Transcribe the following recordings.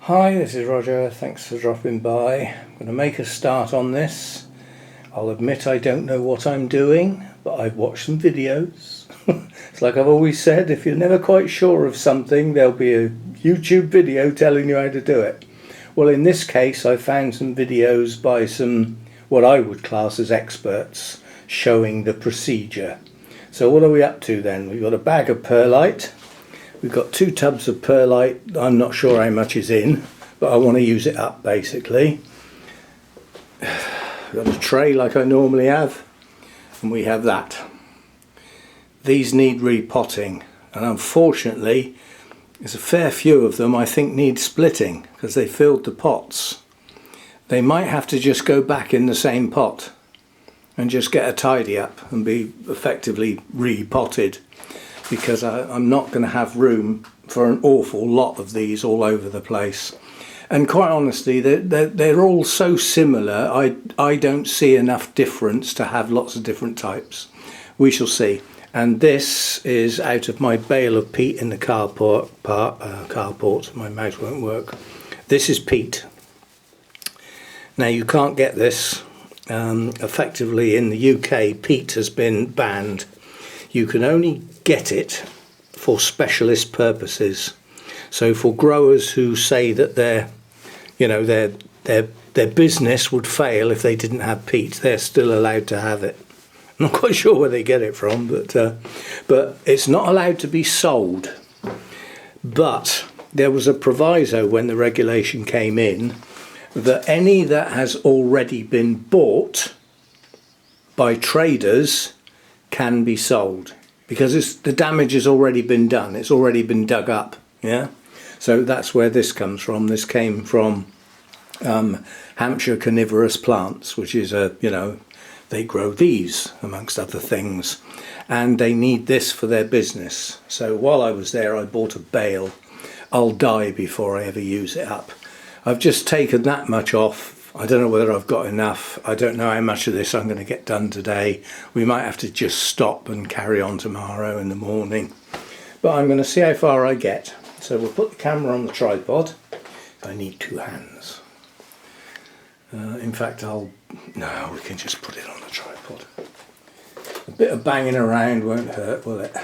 Hi, this is Roger. Thanks for dropping by. I'm going to make a start on this. I'll admit I don't know what I'm doing, but I've watched some videos. It's like I've always said, if you're never quite sure of something, there'll be a YouTube video telling you how to do it. Well, in this case, I found some videos by some, what I would class as experts, showing the procedure. So what are we up to then? We've got a bag of perlite. We've got 2 tubs of perlite. I'm not sure how much is in, but I want to use it up basically. We've got a tray like I normally have, and we have that. These need repotting, and unfortunately there's a fair few of them I think need splitting because they filled the pots. They might have to just go back in the same pot and just get a tidy up and be effectively repotted, because I'm not going to have room for an awful lot of these all over the place. And quite honestly, they're all so similar, I don't see enough difference to have lots of different types. We shall see. And this is out of my bale of peat in the carport. My mouse won't work. This is peat. Now you can't get this. Effectively in the UK, peat has been banned. You can only get it for specialist purposes. So for growers who say that their business would fail if they didn't have peat, they're still allowed to have it. I'm not quite sure where they get it from, but it's not allowed to be sold. But there was a proviso when the regulation came in that any that has already been bought by traders can be sold, because the damage has already been done. It's already been dug up. Yeah, so that's where this comes from. This came from Hampshire Carnivorous Plants, which is they grow these amongst other things, and they need this for their business. So while I was there, I bought a bale. I'll die before I ever use it up. I've just taken that much off. I don't know whether I've got enough. I don't know how much of this I'm going to get done today. We might have to just stop and carry on tomorrow in the morning. But I'm going to see how far I get. So we'll put the camera on the tripod. I need 2 hands. In fact, no, we can just put it on the tripod. A bit of banging around won't hurt, will it?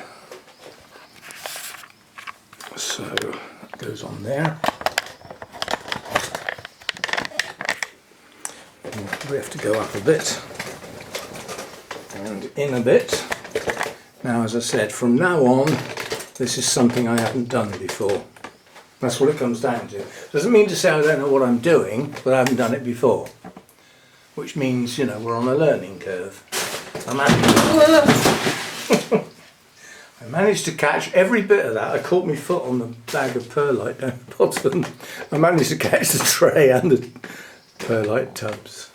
So that goes on there. We have to go up a bit and in a bit. Now, as I said, from now on, this is something I haven't done before. That's what it comes down to. Doesn't mean to say I don't know what I'm doing, but I haven't done it before. Which means, we're on a learning curve. I managed to catch every bit of that. I caught my foot on the bag of perlite down the bottom. I managed to catch the tray and the perlite tubs.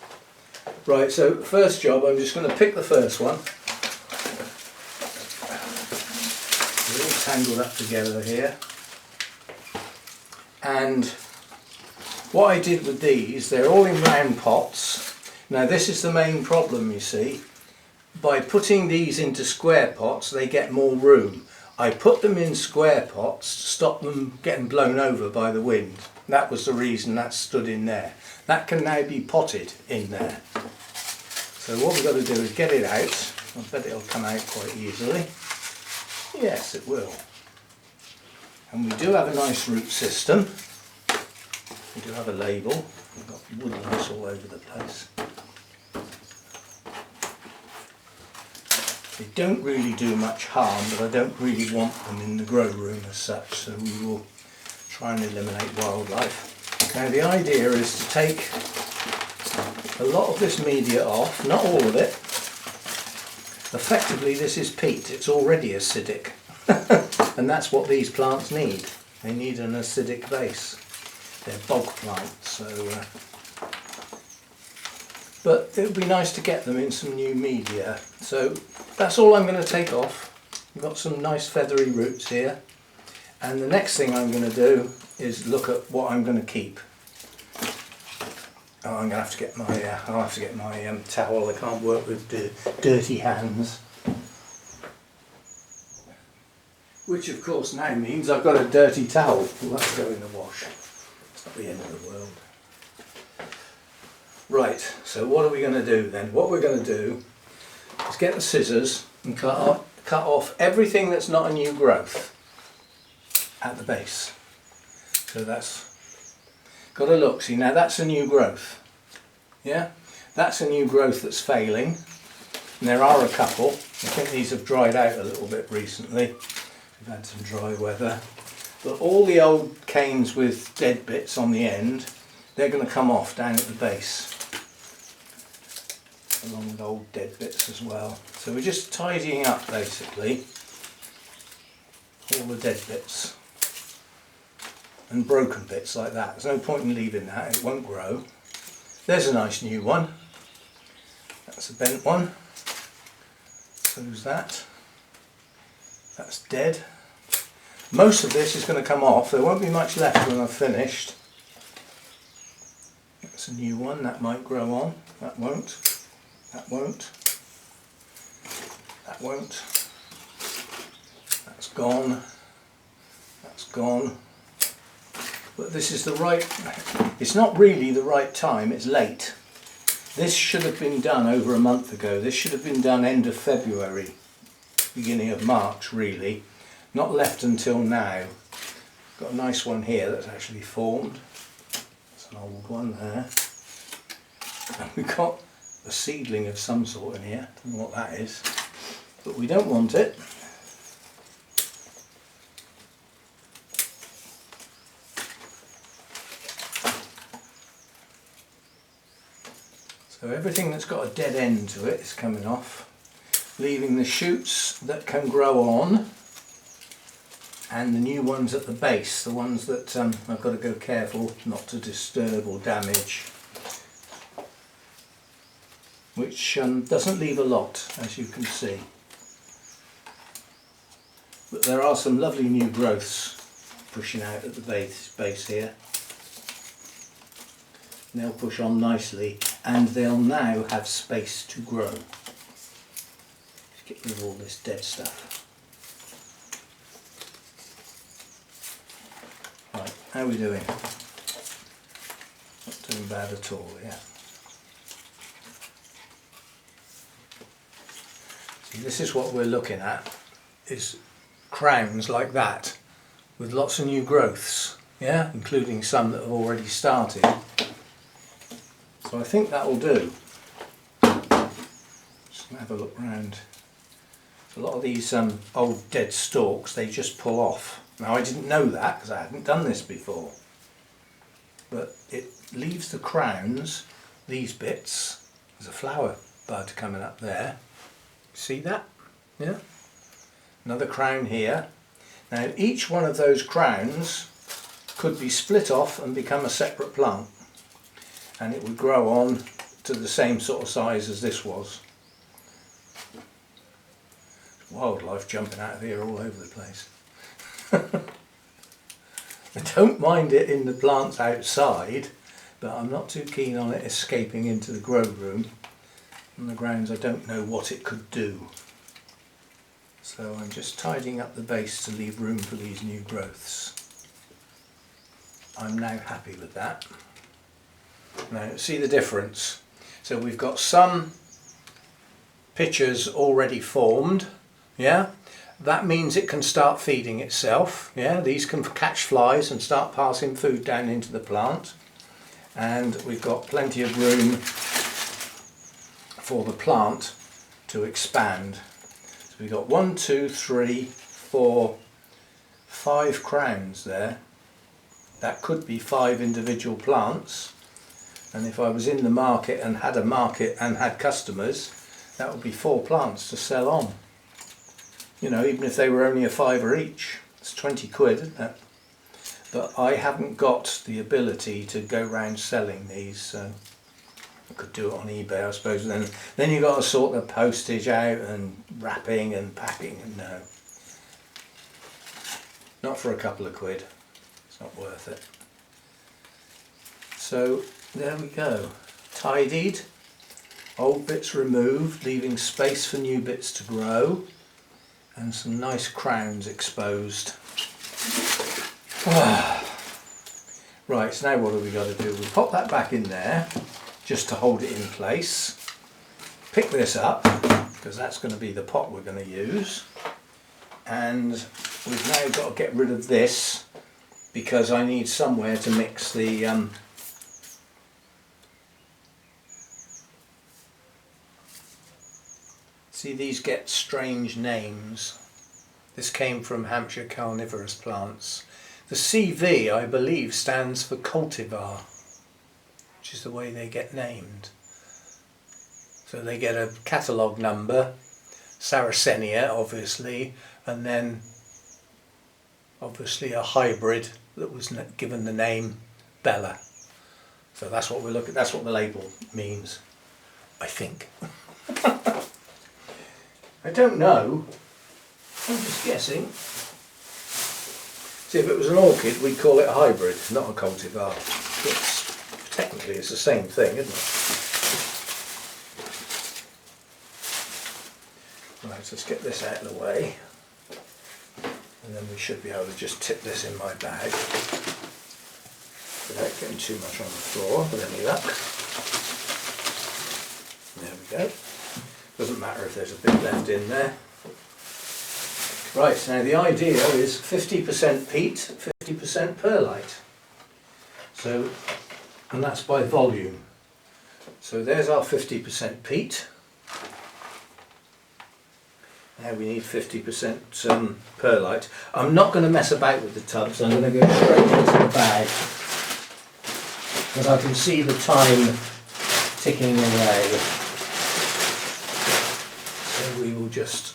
Right, so first job, I'm just going to pick the first one. They're all tangled up together here. And what I did with these, they're all in round pots. Now this is the main problem, you see. By putting these into square pots, they get more room. I put them in square pots to stop them getting blown over by the wind. That was the reason that stood in there. That can now be potted in there. So what we've got to do is get it out. I bet it'll come out quite easily. Yes, it will. And we do have a nice root system. We do have a label. We've got woodlands all over the place. They don't really do much harm, but I don't really want them in the grow room as such, so we will try and eliminate wildlife. Now the idea is to take a lot of this media off, not all of it. Effectively this is peat, it's already acidic. And that's what these plants need. They need an acidic base. They're bog plants, so but it would be nice to get them in some new media. So that's all I'm going to take off. We've got some nice feathery roots here. And the next thing I'm going to do is look at what I'm going to keep. Oh, I'm going to have to get my, I'll have to get my towel. I can't work with dirty hands. Which of course now means I've got a dirty towel. Well, that's go in the wash. It's not the end of the world. Right, so what are we going to do then? What we're going to do is get the scissors and cut off everything that's not a new growth at the base. So that's got to look, see now that's a new growth. Yeah, that's a new growth that's failing. And there are a couple. I think these have dried out a little bit recently. We've had some dry weather. But all the old canes with dead bits on the end, they're going to come off down at the base. Along with old dead bits as well. So we're just tidying up basically all the dead bits and broken bits like that. There's no point in leaving that, it won't grow. There's a nice new one. That's a bent one. So's that. That's dead. Most of this is going to come off. There won't be much left when I've finished. That's a new one. That might grow on. That won't. That won't. That won't. That's gone. That's gone. But this is the right, it's not really the right time, it's late. This should have been done over a month ago. This should have been done end of February, beginning of March really. Not left until now. Got a nice one here that's actually formed. That's an old one there. And we've got a seedling of some sort in here. Don't know what that is. But we don't want it. So everything that's got a dead end to it is coming off, leaving the shoots that can grow on and the new ones at the base, the ones that I've got to go careful not to disturb or damage, which doesn't leave a lot, as you can see. But there are some lovely new growths pushing out at the base here. And they'll push on nicely and they'll now have space to grow. Just get rid of all this dead stuff. Right, how are we doing? Not doing bad at all, yeah. See, this is what we're looking at, is crowns like that with lots of new growths, yeah, including some that have already started. So I think that will do. Just gonna have a look round. A lot of these old dead stalks, they just pull off. Now I didn't know that because I hadn't done this before. But it leaves the crowns, these bits. There's a flower bud coming up there. See that? Yeah. Another crown here. Now each one of those crowns could be split off and become a separate plant. And it would grow on to the same sort of size as this was. Wildlife jumping out of here all over the place. I don't mind it in the plants outside, but I'm not too keen on it escaping into the grow room on the grounds I don't know what it could do. So I'm just tidying up the base to leave room for these new growths. I'm now happy with that. Now see the difference. So we've got some pitchers already formed, yeah, that means it can start feeding itself, yeah, these can catch flies and start passing food down into the plant, and we've got plenty of room for the plant to expand. So we've got 1, 2, 3, 4, 5 crowns there. That could be 5 individual plants. And if I was in the market and had a market and had customers, that would be 4 plants to sell on. You know, even if they were only a £5 each, it's 20 quid, isn't it? But I haven't got the ability to go round selling these, so I could do it on eBay, I suppose. Then you've got to sort the postage out and wrapping and packing, and no. Not for a couple of quid. It's not worth it. So there we go, tidied, old bits removed, leaving space for new bits to grow, and some nice crowns exposed. Right, so now what have we got to do? We pop that back in there just to hold it in place. Pick this up, because that's going to be the pot we're going to use. And we've now got to get rid of this, because I need somewhere to mix the see, these get strange names. This came from Hampshire carnivorous plants. The CV, I believe, stands for cultivar, which is the way they get named. So they get a catalogue number, Sarracenia obviously, and then obviously a hybrid that was given the name Bella. So that's what we're looking. That's what the label means, I think. I don't know. I'm just guessing. See, if it was an orchid, we'd call it a hybrid, not a cultivar. Technically, it's the same thing, isn't it? Right, let's get this out of the way. And then we should be able to just tip this in my bag without getting too much on the floor, with any luck. There we go. Doesn't matter if there's a bit left in there. Right, now the idea is 50% peat, 50% perlite. So, and that's by volume. So there's our 50% peat. Now we need 50% perlite. I'm not going to mess about with the tubs, I'm going to go straight into the bag, because I can see the time ticking away. So we will just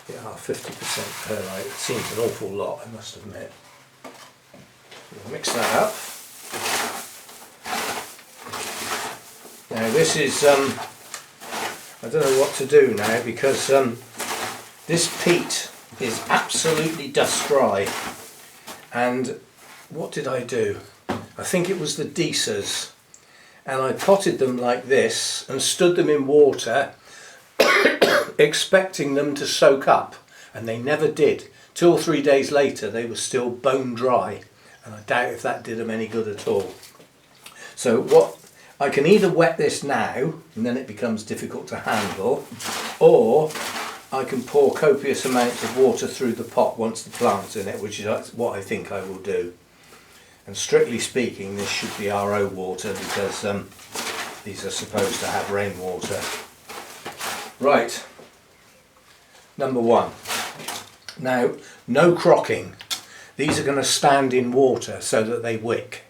get our 50% perlite. It seems an awful lot, I must admit. We'll mix that up. Now this is, I don't know what to do now, because this peat is absolutely dust dry. And what did I do? I think it was the Deesers. And I potted them like this and stood them in water expecting them to soak up, and they never did. 2 or 3 days later they were still bone dry, and I doubt if that did them any good at all. So what I can either wet this now and then it becomes difficult to handle, or I can pour copious amounts of water through the pot once the plant's in it, which is what I think I will do. And strictly speaking, this should be RO water, because these are supposed to have rainwater. Right, number 1. Now, no crocking. These are going to stand in water so that they wick.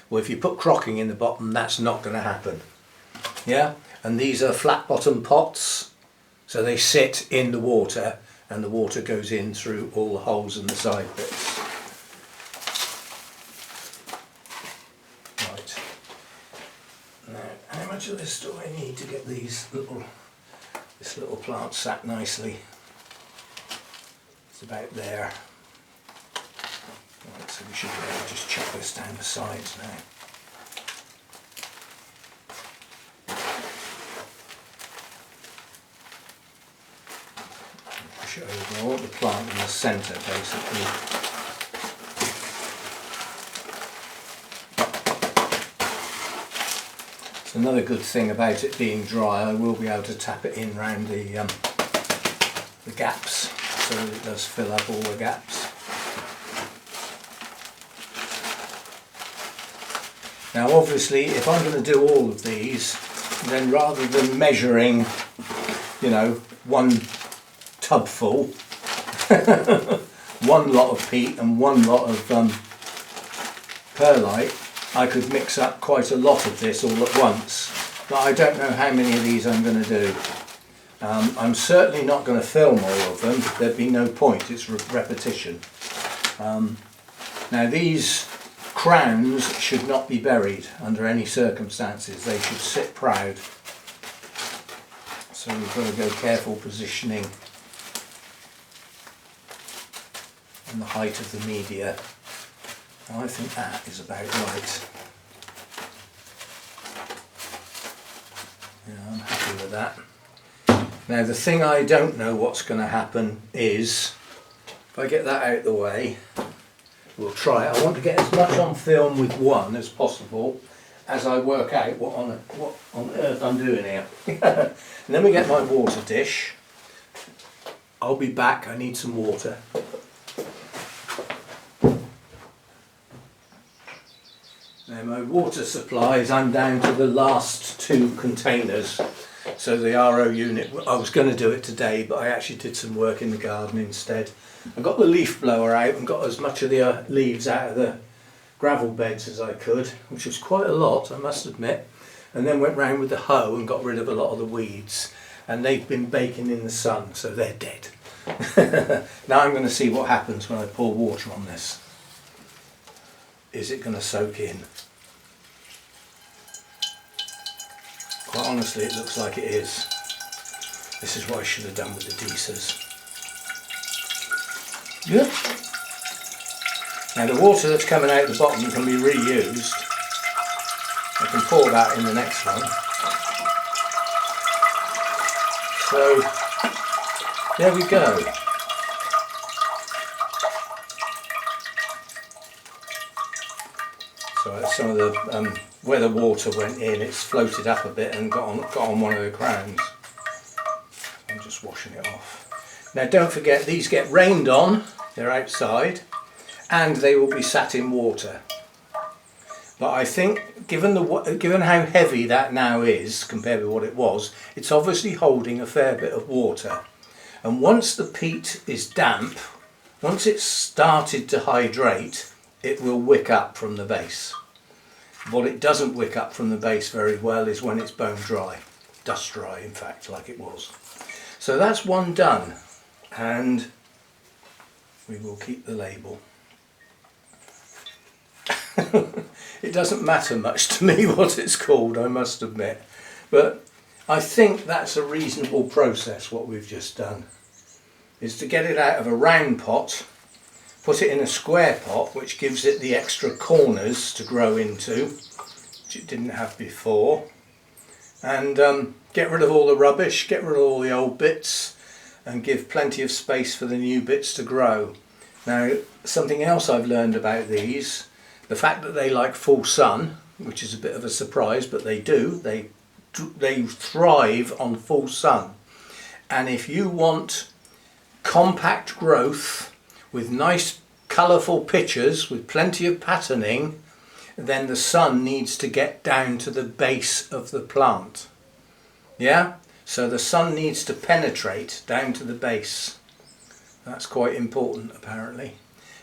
Well, if you put crocking in the bottom, that's not going to happen. Yeah, and these are flat bottom pots, so they sit in the water and the water goes in through all the holes in the side bits. Right, now how much of this do I need to get this little plant sat nicely? It's about there. Right, so we should be able to just chuck this down the sides now. Push it over. I want the plant in the centre basically. So another good thing about it being dry, I will be able to tap it in round the gaps, so that it does fill up all the gaps. Now obviously, if I'm going to do all of these, then rather than measuring, you know, 1 tub full, 1 lot of peat and 1 lot of perlite, I could mix up quite a lot of this all at once. But I don't know how many of these I'm going to do. I'm certainly not going to film all of them. There'd be no point, it's repetition. Now these crowns should not be buried under any circumstances. They should sit proud. So we've got to go careful positioning and the height of the media. And I think that is about right. Yeah, I'm happy with that. Now the thing I don't know what's going to happen is, if I get that out of the way, we'll try it. I want to get as much on film with one as possible as I work out what on earth I'm doing here. And then we get my water dish. I'll be back, I need some water. Now my water supplies, I'm down to the last 2 containers. So the RO unit, I was going to do it today, but I actually did some work in the garden instead. I got the leaf blower out and got as much of the leaves out of the gravel beds as I could, which was quite a lot, I must admit. And then went round with the hoe and got rid of a lot of the weeds. And they've been baking in the sun, so they're dead. Now I'm going to see what happens when I pour water on this. Is it going to soak in? Quite honestly, it looks like it is. This is what I should have done with the deesers. Yeah. Now the water that's coming out the bottom can be reused. I can pour that in the next one. So there we go. So that's some of the where the water went in, it's floated up a bit and got on one of the crowns. I'm just washing it off. Now don't forget, these get rained on, they're outside, and they will be sat in water. But I think, given how heavy that now is compared with what it was, it's obviously holding a fair bit of water. And once the peat is damp, once it's started to hydrate, it will wick up from the base. What it doesn't wick up from the base very well is when it's bone dry, dust dry in fact, like it was. So that's one done, and we will keep the label. It doesn't matter much to me what it's called, I must admit, but I think that's a reasonable process. What we've just done is to get it out of a round pot, put it in a square pot, which gives it the extra corners to grow into, which it didn't have before, and get rid of all the rubbish, get rid of all the old bits, and give plenty of space for the new bits to grow. Now, something else I've learned about these, the fact that they like full sun, which is a bit of a surprise, but they do, they thrive on full sun. And if you want compact growth with nice colourful pictures with plenty of patterning, then the sun needs to get down to the base of the plant. Yeah? So the sun needs to penetrate down to the base. That's quite important apparently.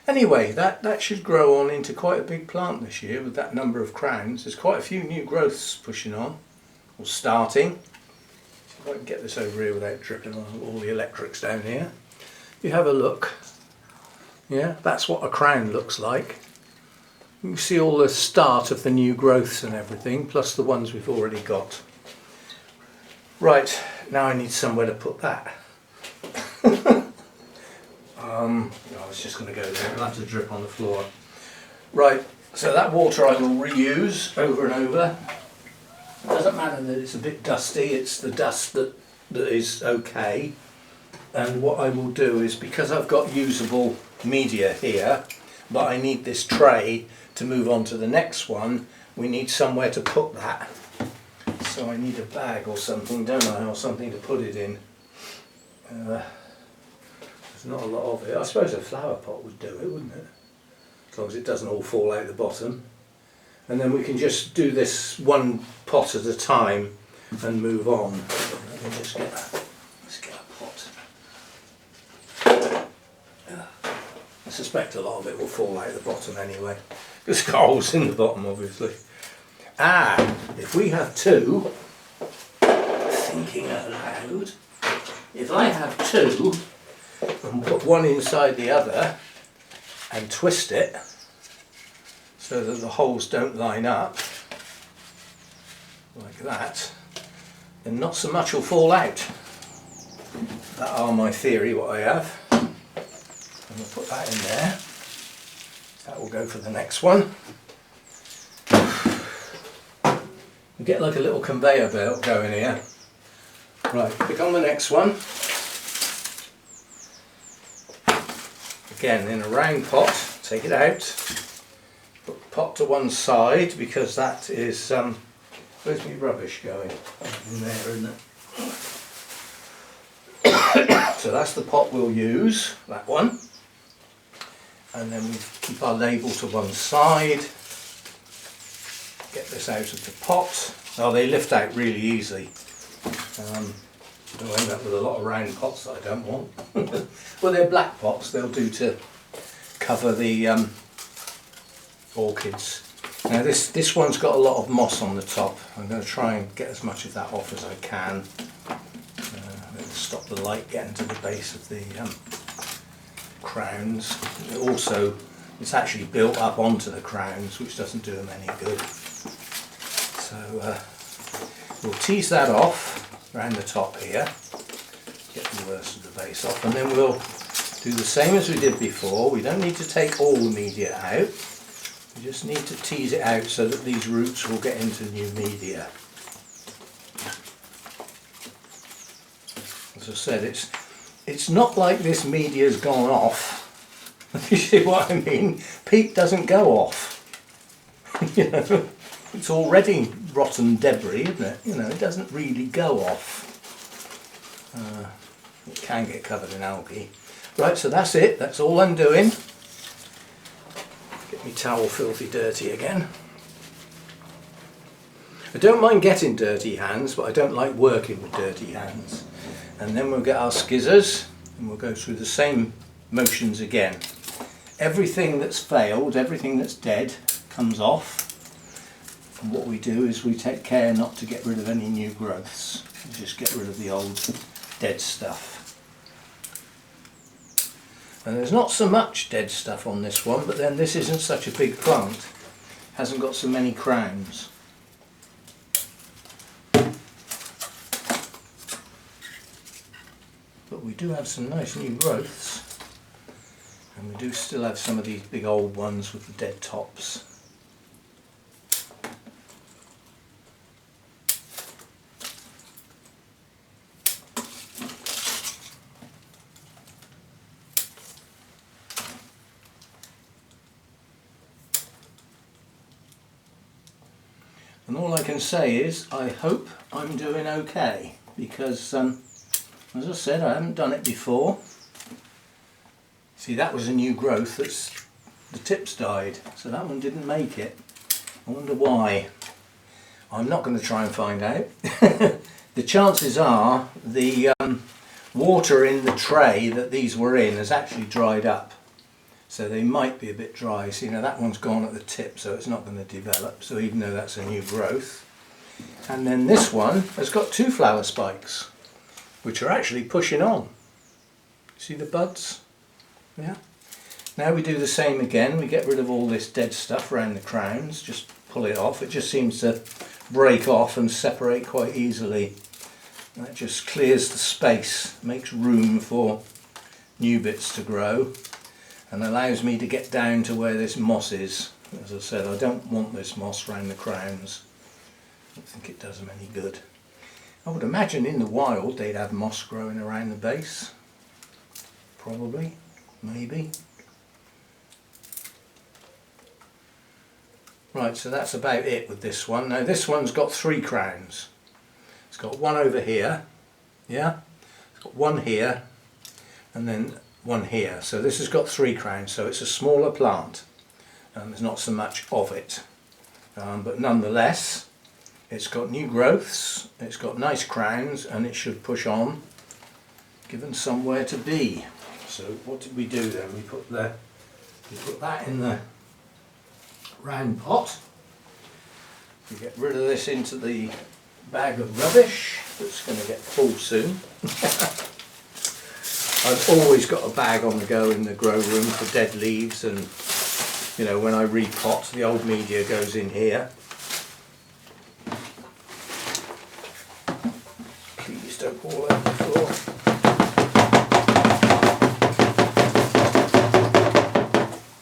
Anyway, that should grow on into quite a big plant this year with that number of crowns. There's quite a few new growths pushing on, or starting. See if I can get this over here without dripping on all the electrics down here. If you have a look, yeah, that's what a crown looks like. You can see all the start of the new growths and everything, plus the ones we've already got. Right, now I need somewhere to put that. I was just going to go there, it'll have to drip on the floor. Right, so that water I will reuse over and over. It doesn't matter that it's a bit dusty, it's the dust that is okay. And what I will do is, because I've got usable media here, but I need this tray to move on to the next one, we need somewhere to put that. So I need a bag or something, don't I, or something to put it in. There's not a lot of it. I suppose a flower pot would do it, wouldn't it? As long as it doesn't all fall out the bottom. And then we can just do this one pot at a time and move on. Let me just get that. Let's get a pot. I suspect a lot of it will fall out the bottom anyway. There's holes in the bottom, obviously. If we have two, thinking out loud, if I have two and put one inside the other and twist it so that the holes don't line up like that, then not so much will fall out. That are my theory, what I have. I'm going to put that in there. That will go for the next one. We get like a little conveyor belt going here. Right, click on the next one. Again, in a round pot, take it out, put the pot to one side because that is, where's my rubbish going? In there, isn't it? So that's the pot we'll use, that one. And then we keep our label to one side. Get this out of the pot. Oh, they lift out really easily. I'll end up with a lot of round pots that I don't want. Well, they're black pots, they'll do to cover the orchids. Now this one's got a lot of moss on the top. I'm going to try and get as much of that off as I can. Stop the light getting to the base of the crowns. It's actually built up onto the crowns, which doesn't do them any good. So we'll tease that off around the top here, get the worst of the base off, and then we'll do the same as we did before. We don't need to take all the media out, we just need to tease it out so that these roots will get into new media. As I said, it's not like this media's gone off. You see what I mean? Peat doesn't go off. You know, it's already rotten debris, isn't it? You know, it doesn't really go off. It can get covered in algae. Right, so that's it. That's all I'm doing. Get my towel filthy dirty again. I don't mind getting dirty hands, but I don't like working with dirty hands. And then we'll get our skizzers and we'll go through the same motions again. Everything that's failed, everything that's dead comes off. And what we do is we take care not to get rid of any new growths. We just get rid of the old dead stuff. And there's not so much dead stuff on this one, but then this isn't such a big plant. It hasn't got so many crowns. But we do have some nice new growths. And we do still have some of these big old ones with the dead tops. And all I can say is I hope I'm doing okay, because as I said, I haven't done it before. See, that was a new growth that's the tips died, so that one didn't make it. I wonder why. I'm not going to try and find out. The chances are the water in the tray that these were in has actually dried up. So they might be a bit dry. See, now that one's gone at the tip, so it's not going to develop. So even though that's a new growth. And then this one has got two flower spikes, which are actually pushing on. See the buds? Yeah. Now we do the same again. We get rid of all this dead stuff around the crowns. Just pull it off. It just seems to break off and separate quite easily. That just clears the space, makes room for new bits to grow, and allows me to get down to where this moss is. As I said, I don't want this moss around the crowns. I don't think it does them any good. I would imagine in the wild they'd have moss growing around the base. Probably, maybe. Right, so that's about it with this one. Now this one's got three crowns. It's got one over here, yeah? It's got one here, and then one here. So this has got three crowns, so it's a smaller plant. There's not so much of it. But nonetheless, it's got new growths, it's got nice crowns, and it should push on, given somewhere to be. So what did we do then? We put that in the round pot. We get rid of this into the bag of rubbish that's going to get full soon. I've always got a bag on the go in the grow room for dead leaves, and you know, when I repot, the old media goes in here. Please don't fall out the floor.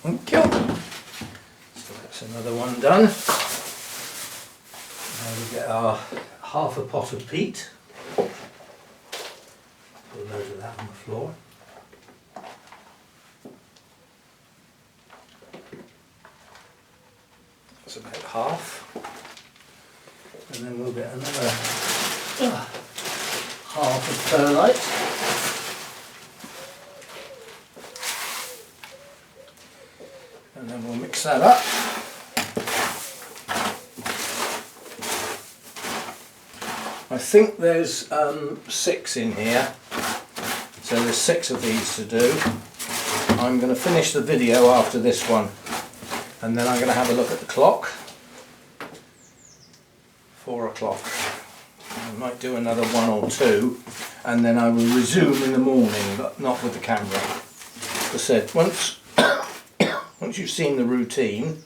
Thank you. So that's another one done. Now we get our half a pot of peat. of that on the floor. That's about half. And then we'll get another half of perlite. And then we'll mix that up. I think there's 6 in here, so there's 6 of these to do. I'm going to finish the video after this one, and then I'm going to have a look at the clock. 4 o'clock. I might do another 1 or 2, and then I will resume in the morning, but not with the camera. As I said, once you've seen the routine,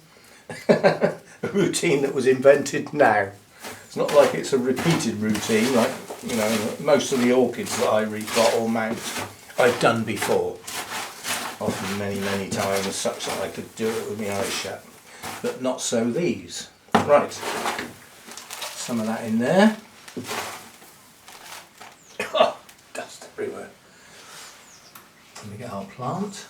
a routine that was invented now. It's not like it's a repeated routine, like, you know, most of the orchids that I repot or mount I've done before. Often many times, such that I could do it with my eyes shut. But not so these. Right, some of that in there. Oh, dust everywhere. Let me get our plant.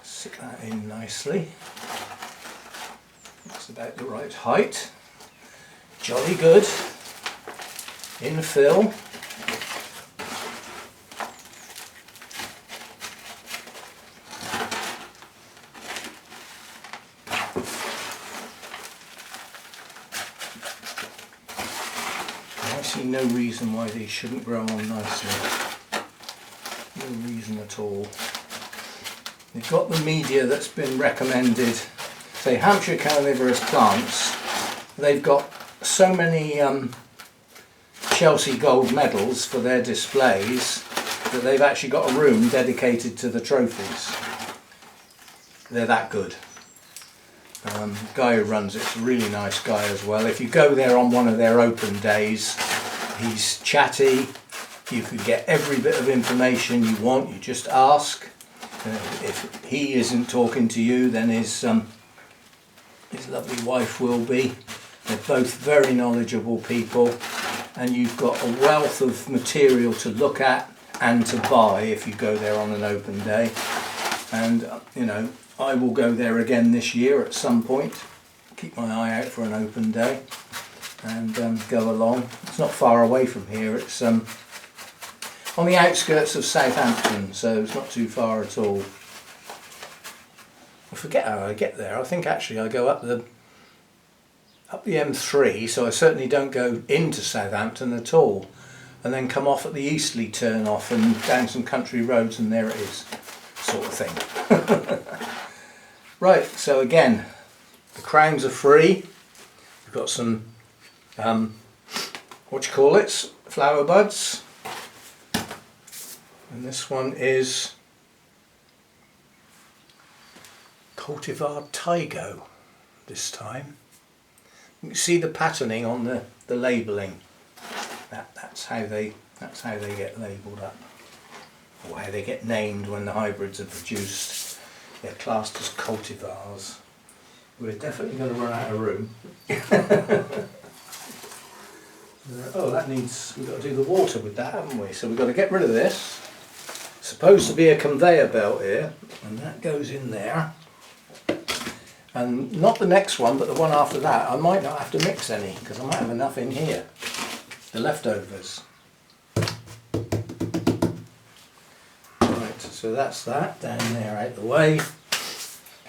Stick that in nicely. That's about the right height. Jolly good. Infill. I see no reason why these shouldn't grow on nicely. No reason at all. They've got the media that's been recommended. Say Hampshire carnivorous plants, they've got so many Chelsea gold medals for their displays that they've actually got a room dedicated to the trophies. They're that good. The guy who runs it's a really nice guy as well. If you go there on one of their open days, he's chatty. You can get every bit of information you want. You just ask. If he isn't talking to you, then his lovely wife will be. They're both very knowledgeable people, and you've got a wealth of material to look at and to buy if you go there on an open day. And you know, I will go there again this year at some point. Keep my eye out for an open day and go along. It's not far away from here. It's on the outskirts of Southampton, so it's not too far at all. I forget how I get there. I think actually I go up the M3, so I certainly don't go into Southampton at all, and then come off at the easterly turn off and down some country roads, and there it is, sort of thing. Right, so again, the crowns are free. We've got some flower buds, and this one is Cultivar Tygo this time. You can see the patterning on the labelling. That's how they get labelled up, or how they get named when the hybrids are produced. They're classed as cultivars. We're definitely going to run out of room. Oh, we've got to do the water with that, haven't we? So we've got to get rid of this. It's supposed to be a conveyor belt here, and that goes in there. And not the next one, but the one after that, I might not have to mix any, because I might have enough in here. The leftovers. Right, so that's that down there out the way.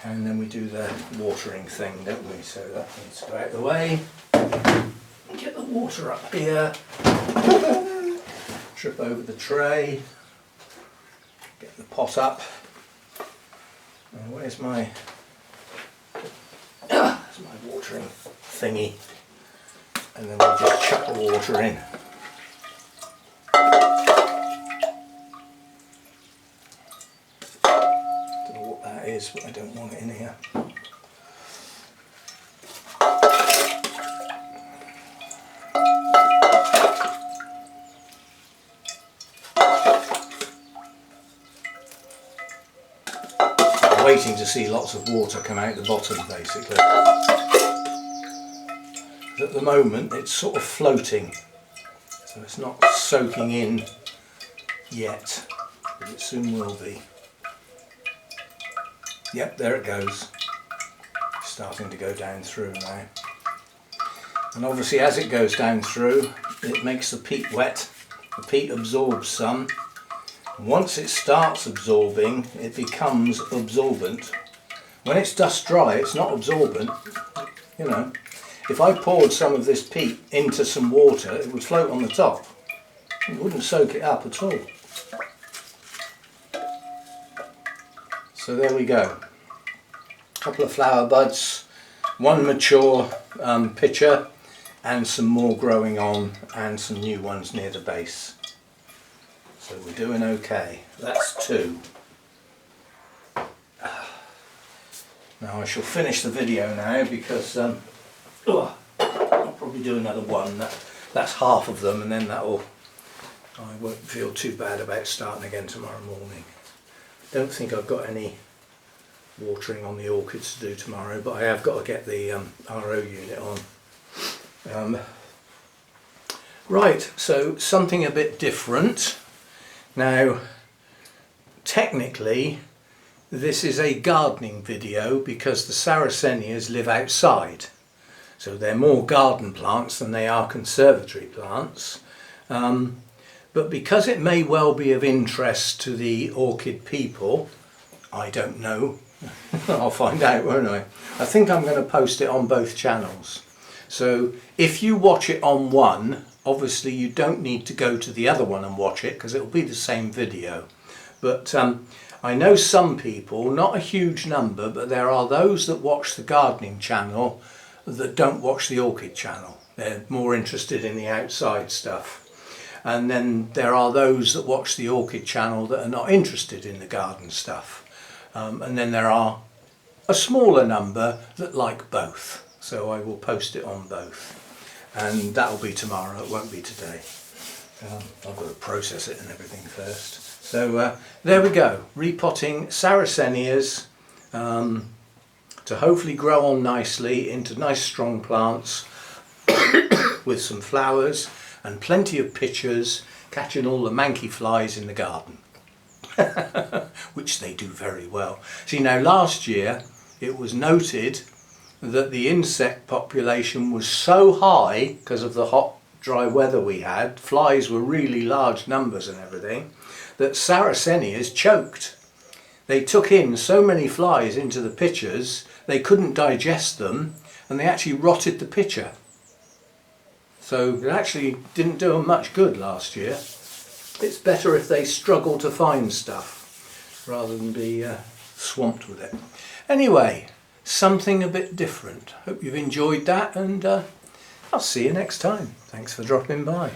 And then we do the watering thing, don't we? So that needs to go out the way. Get the water up here. Trip over the tray. Get the pot up. And where's my watering thingy? And then we'll just chuck the water in. Don't know what that is, but I don't want it in here. I'm waiting to see lots of water come out the bottom, basically. At the moment it's sort of floating, So it's not soaking in yet, but it soon will be. Yep, there it goes. It's starting to go down through now. And obviously as it goes down through, it makes the peat wet. The peat absorbs some. And once it starts absorbing, it becomes absorbent. When it's dust dry, it's not absorbent. You know, if I poured some of this peat into some water, it would float on the top. It wouldn't soak it up at all. So there we go. A couple of flower buds, one mature pitcher, and some more growing on, and some new ones near the base. So we're doing okay. That's 2. Now I shall finish the video now because I'll probably do another one. That's half of them, and then I won't feel too bad about starting again tomorrow morning. Don't think I've got any watering on the orchids to do tomorrow, but I have got to get the RO unit on. Right, so something a bit different. Now, technically, this is a gardening video because the Sarracenias live outside. So they're more garden plants than they are conservatory plants. But because it may well be of interest to the orchid people, I don't know, I'll find out, won't I? I think I'm going to post it on both channels. So if you watch it on one, obviously you don't need to go to the other one and watch it because it'll be the same video. But I know some people, not a huge number, but there are those that watch the gardening channel that don't watch the orchid channel. They're more interested in the outside stuff. And then there are those that watch the orchid channel that are not interested in the garden stuff. And then there are a smaller number that like both. So I will post it on both. And that'll be tomorrow, it won't be today. I've got to process it and everything first. So there we go, repotting Sarracenias to hopefully grow on nicely into nice strong plants with some flowers and plenty of pitchers, catching all the manky flies in the garden. Which they do very well. See, now last year it was noted that the insect population was so high because of the hot dry weather we had, flies were really large numbers and everything, that Sarracenias choked. They took in so many flies into the pitchers they couldn't digest them, and they actually rotted the pitcher. So it actually didn't do them much good last year. It's better if they struggle to find stuff rather than be swamped with it. Anyway, something a bit different. Hope you've enjoyed that, and I'll see you next time. Thanks for dropping by.